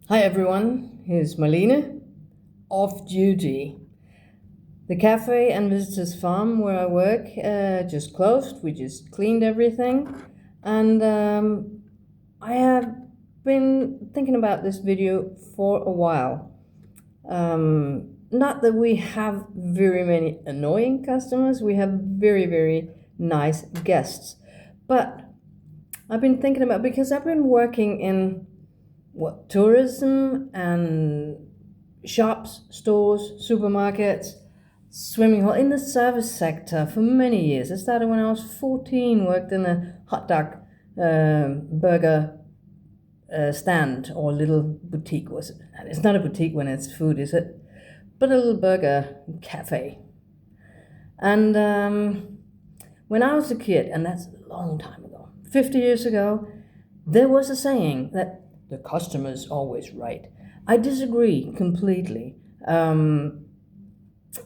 Hi everyone, here's Marlene, off duty. The cafe and visitors farm where I work just closed. We just cleaned everything, and I have been thinking about this video for a while. Not that we have very many annoying customers, we have very, very nice guests. But I've been thinking about, because I've been working in tourism and shops, stores, supermarkets, swimming hall, in the service sector for many years. I started when I was 14, worked in a hot dog burger stand, or little boutique. Was it? It's not a boutique when it's food, is it? But a little burger cafe. And when I was a kid, and that's a long time ago, 50 years ago, there was a saying that the customer's always right. I disagree completely. But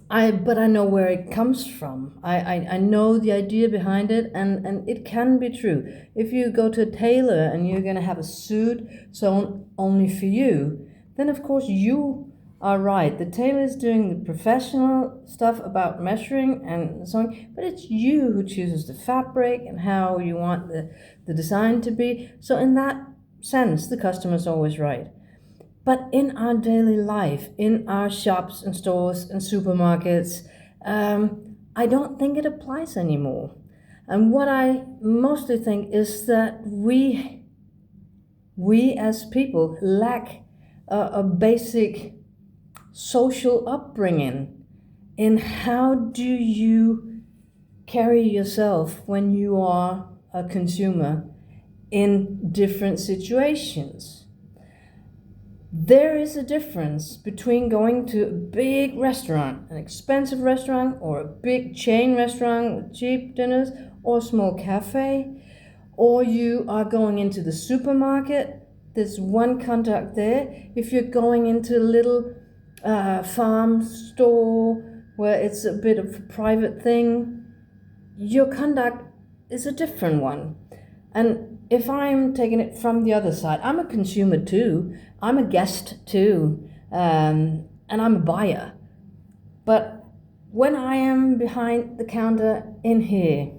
I know where it comes from. I know the idea behind it, and it can be true. If you go to a tailor and you're going to have a suit sewn only for you, then of course you are right. The tailor is doing the professional stuff about measuring and so on, but it's you who chooses the fabric and how you want the design to be. So in that sense, the customer's always right. But in our daily life, in our shops and stores and supermarkets, I don't think it applies anymore. And what I mostly think is that we as people lack a basic social upbringing in how do you carry yourself when you are a consumer in different situations. There is a difference between going to a big restaurant, an expensive restaurant, or a big chain restaurant with cheap dinners, or a small cafe, or you are going into the supermarket. There's one conduct there. If you're going into a little farm store where it's a bit of a private thing, your conduct is a different one. And if I'm taking it from the other side, I'm a consumer too, I'm a guest too, and I'm a buyer. But when I am behind the counter in here,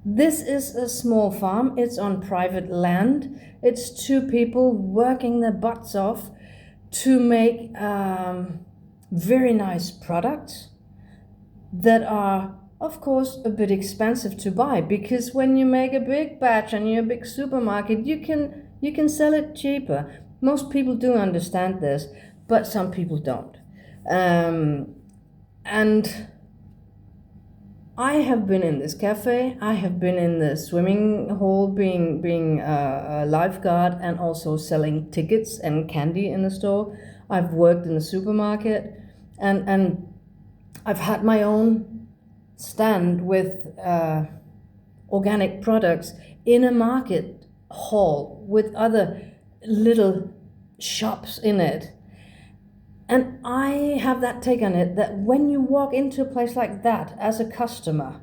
this is a small farm, it's on private land, it's two people working their butts off to make very nice products that are, of course, a bit expensive to buy, because when you make a big batch and you're a big supermarket, you can sell it cheaper. Most people do understand this, but some people don't. And I have been in this cafe, I have been in the swimming hall being a lifeguard and also selling tickets and candy in the store. I've worked in the supermarket, and I've had my own stand with organic products in a market hall with other little shops in it. And I have that take on it, that when you walk into a place like that as a customer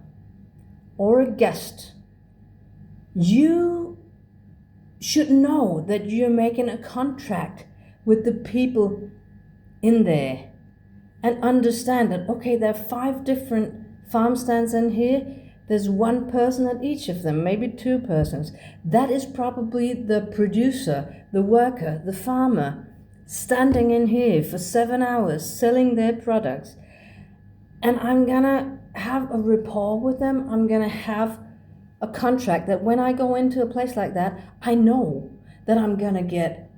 or a guest, you should know that you're making a contract with the people in there, and understand that, okay, there are 5 different farm stands in here, there's one person at each of them, maybe 2 persons. That is probably the producer, the worker, the farmer, standing in here for 7 hours selling their products. And I'm gonna have a rapport with them, I'm gonna have a contract that when I go into a place like that, I know that I'm gonna get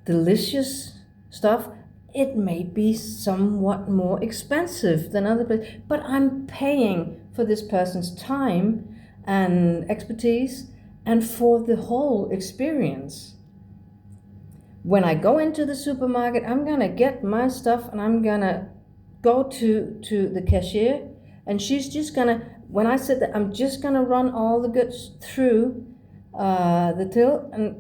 delicious stuff. It may be somewhat more expensive than other places, but I'm paying for this person's time and expertise and for the whole experience. When I go into the supermarket, I'm gonna get my stuff and I'm gonna go to the cashier, and she's just gonna, when I sit there, I'm just gonna run all the goods through the till and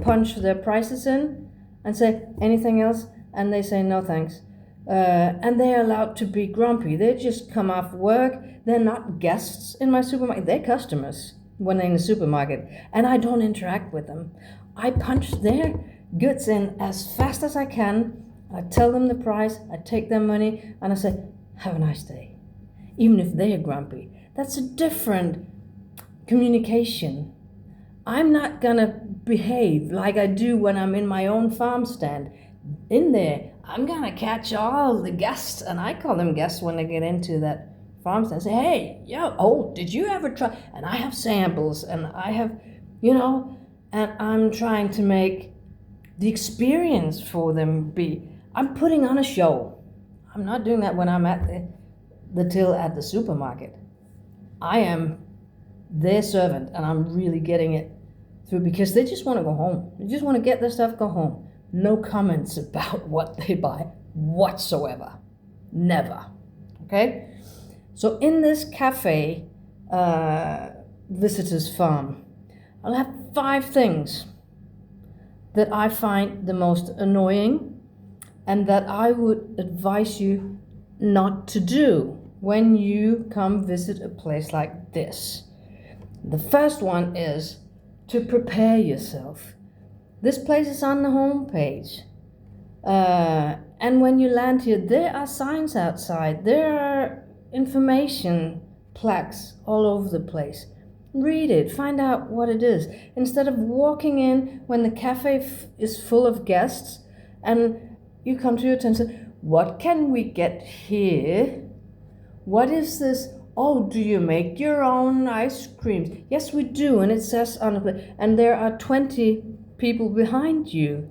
punch their prices in and say, anything else? And they say, no thanks. And they're allowed to be grumpy. They just come off work. They're not guests in my supermarket. They're customers when they're in the supermarket. And I don't interact with them. I punch their goods in as fast as I can. I tell them the price, I take their money, and I say, have a nice day. Even if they are grumpy. That's a different communication. I'm not gonna behave like I do when I'm in my own farm stand. In there, I'm gonna catch all the guests, and I call them guests when they get into that farm stand. Say, hey, yeah, oh, did you ever try? And I have samples, and I have, and I'm trying to make the experience for them I'm putting on a show. I'm not doing that when I'm at the till at the supermarket. I am their servant, and I'm really getting it through because they just want to go home. They just want to get their stuff, go home. No comments about what they buy whatsoever. Never. Okay? So in this cafe, visitor's farm, I'll have 5 things that I find the most annoying and that I would advise you not to do when you come visit a place like this. The first one is to prepare yourself. This place is on the homepage. And when you land here, there are signs outside. There are information plaques all over the place. Read it, find out what it is. Instead of walking in when the cafe is full of guests and you come to your tent and say, what can we get here? What is this? Oh, do you make your own ice creams? Yes, we do, and it says on the plate. And there are 20 people behind you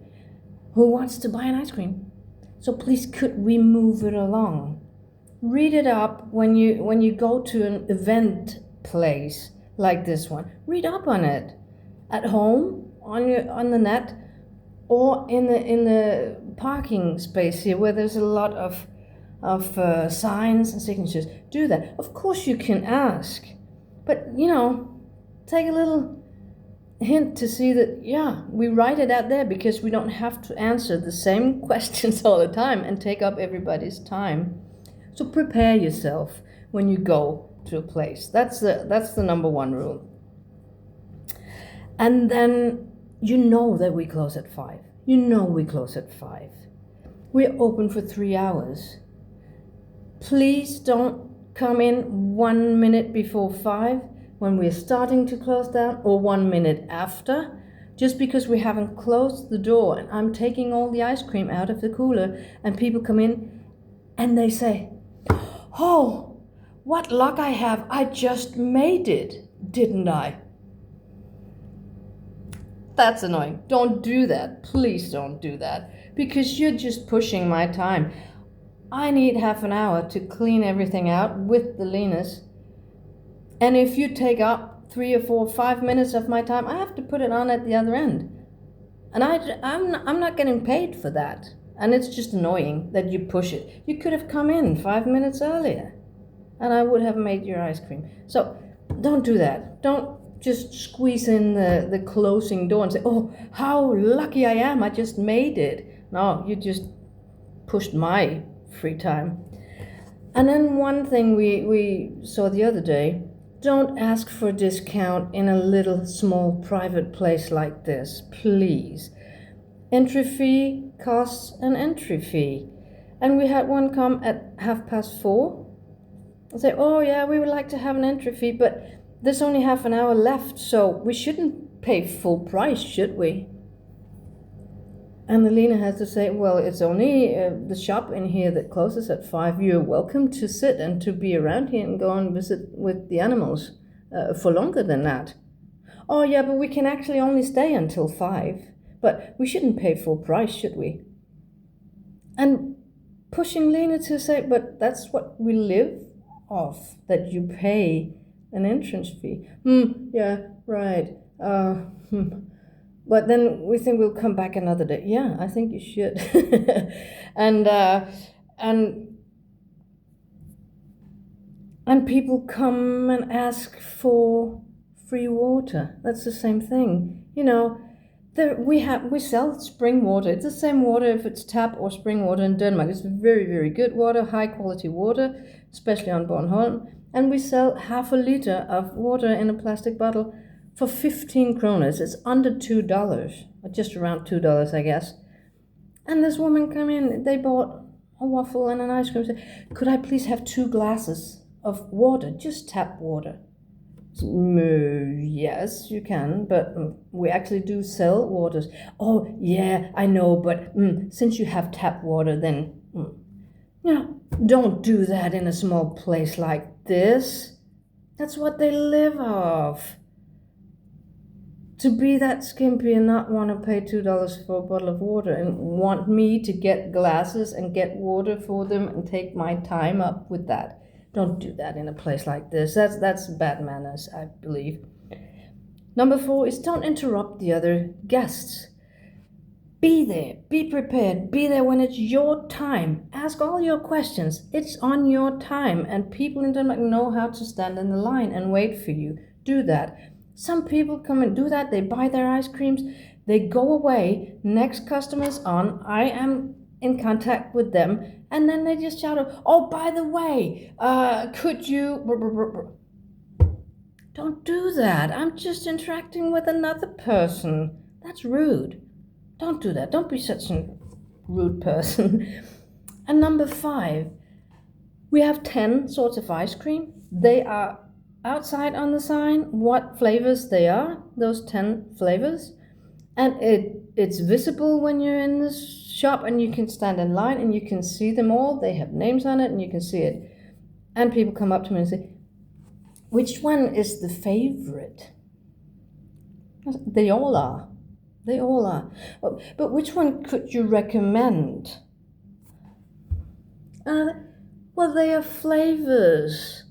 who wants to buy an ice cream. So please, could we move it along? Read it up when you go to an event place like this one. Read up on it at home on the net or in the parking space here where there's a lot of signs and signatures. Do that. Of course you can ask, but take a little hint to see that we write it out there because we don't have to answer the same questions all the time and take up everybody's time. So prepare yourself when you go to a place. That's the number 1 rule. And then that we close at 5. We close at 5. We're open for 3 hours. Please don't come in 1 minute before 5 when we're starting to close down or 1 minute after, just because we haven't closed the door and I'm taking all the ice cream out of the cooler and people come in and they say, oh, what luck I have, I just made it, didn't I? That's annoying. Don't do that. Please don't do that, because you're just pushing my time. I need half an hour to clean everything out with the leaners. And if you take up 3 or 4 or 5 minutes of my time, I have to put it on at the other end. And I'm not getting paid for that. And it's just annoying that you push it. You could have come in 5 minutes earlier and I would have made your ice cream. So don't do that. Don't just squeeze in the closing door and say, oh, how lucky I am, I just made it. No, you just pushed my free time. And then one thing we saw the other day, don't ask for a discount in a little small private place like this, please. Entry fee costs an entry fee. And we had one come at 4:30. I say, oh yeah, we would like to have an entry fee, but there's only half an hour left, so we shouldn't pay full price, should we? And Alina has to say, well, it's only the shop in here that closes at 5. You're welcome to sit and to be around here and go and visit with the animals for longer than that. Oh yeah, but we can actually only stay until 5. But we shouldn't pay full price, should we? And pushing Lena to say, but that's what we live off, that you pay an entrance fee. Yeah, right. But then we think we'll come back another day. Yeah, I think you should. and people come and ask for free water. That's the same thing. We sell spring water. It's the same water if it's tap or spring water in Denmark. It's very, very good water, high quality water, especially on Bornholm. And we sell half a liter of water in a plastic bottle for 15 kroners. It's under $2 just around $2, I guess. And this woman came in, they bought a waffle and an ice cream. Said, could I please have 2 glasses of water, just tap water? Yes, you can, but we actually do sell waters. Oh, yeah, I know, but since you have tap water, then don't do that in a small place like this. That's what they live off. To be that skimpy and not want to pay $2 for a bottle of water and want me to get glasses and get water for them and take my time up with that. Don't do that in a place like this. That's bad manners, I believe. Number 4 is don't interrupt the other guests. Be there, be prepared, be there when it's your time. Ask all your questions. It's on your time, and people in Denmark know how to stand in the line and wait for you. Do that. Some people come and do that. They buy their ice creams. They go away. Next customer's on. I am in contact with them. And then they just shout, oh, by the way, could you... Don't do that. I'm just interacting with another person. That's rude. Don't do that. Don't be such a rude person. And number 5, we have 10 sorts of ice cream. They are outside on the sign what flavors they are, those 10 flavors. And it's visible when you're in the shop and you can stand in line and you can see them all. They have names on it and you can see it. And people come up to me and say, which one is the favorite? They all are. They all are. But which one could you recommend? Well, they are flavors.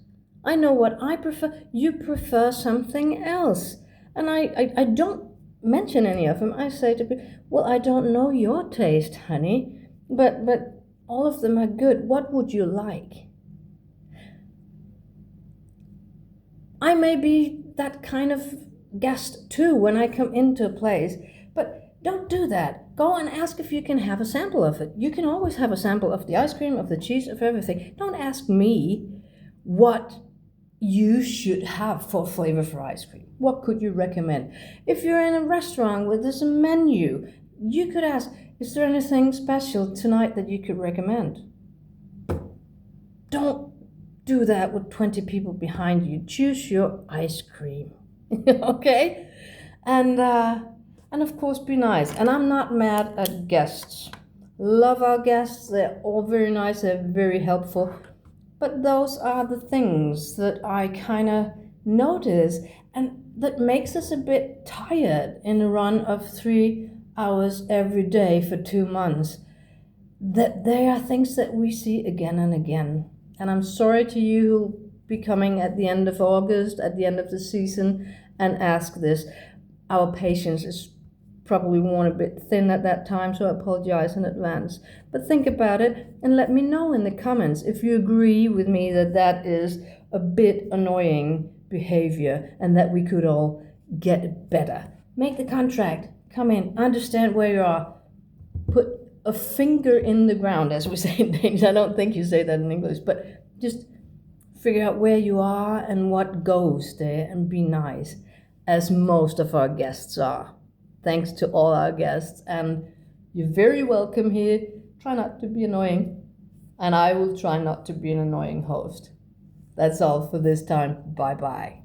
I know what I prefer. You prefer something else. And I don't mention any of them. I say to people, well, I don't know your taste, honey, but all of them are good. What would you like? I may be that kind of guest too when I come into a place, but don't do that. Go and ask if you can have a sample of it. You can always have a sample of the ice cream, of the cheese, of everything. Don't ask me what you should have for flavor for ice cream. What could you recommend? If you're in a restaurant where there's a menu, you could ask, is there anything special tonight that you could recommend? Don't do that with 20 people behind you. Choose your ice cream. Okay? And of course be nice. And I'm not mad at guests. Love our guests. They're all very nice. They're very helpful. But those are the things that I kind of notice and that makes us a bit tired in a run of 3 hours every day for 2 months. That they are things that we see again and again. And I'm sorry to you who'll be coming at the end of August, at the end of the season, and ask this. Our patience is probably worn a bit thin at that time, so I apologize in advance. But think about it and let me know in the comments if you agree with me that that is a bit annoying behavior and that we could all get better. Make the contract, come in, understand where you are, put a finger in the ground, as we say in Danish. I don't think you say that in English, but just figure out where you are and what goes there and be nice, as most of our guests are. Thanks to all our guests, and you're very welcome here. Try not to be annoying, and I will try not to be an annoying host. That's all for this time. Bye-bye.